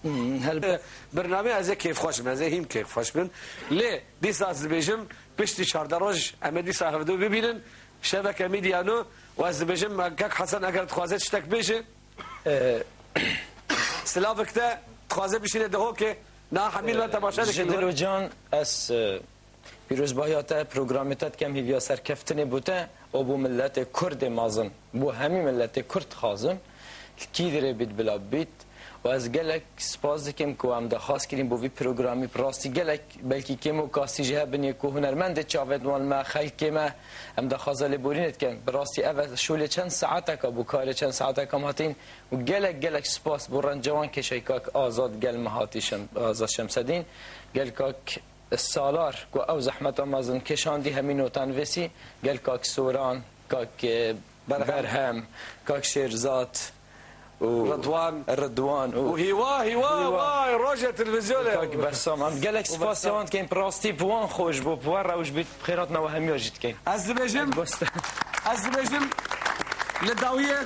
هل برنامج از کیف خوش من از هیم کیف خوش من لی دیس از بیشم پشتی 14 روز امدی صاحب دو ببینن شبکه میدیانو و از بیشم مگه حسن اگر تخوازه چتک بیشه سلافك ده تخوازه بشینه ده که نه حمیل و تماشا جدلو جان از پیروز باهاته پروگرامتت کم هیویا سرکفتنی بوده و بو ملت کرد مازن بو همی ملت کرد خازم کی داره بید بلا بید و از گلک سپاس دکم که هم دخواست کریم بو وی پروگرامی پراستی گلک بلکی کمو کاسی جه بنی که هنرمند چاوید وان ما خیل کمه هم دخواست لبورینت کم براستی اول شول چند ساعته که بو کار چند ساعته کم هاتین و گلک سپاس بو رنجوان که شیکاک آزاد گل مهاتیشم آزاد شمسدین گل کاک السالار کو او زحمت مازن کشاندی همین وطن وسی گل کاک سوران کاک برهم کاک شیرزاد و رضوان وهوا روجه تلفزيون کاک بسام هم گلک سپاسیوند که این پراستی بوان خوش بو بوان روش بیت بخیرات نو همی آجید که از بجم لداویه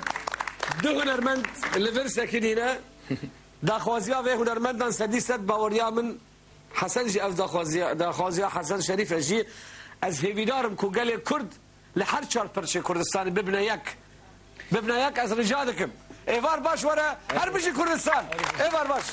دو هنرمند لفر ساكنين داخوازيا و هنرمندان سديست باوريا من حسن جي اف داخوازيا حسن شريف جي از هيفيدارم كو قال كرد لحر شهر برشي كردستان ببنياك از رجالكم ايفار باش ورا هر بشي كردستان ايفار باش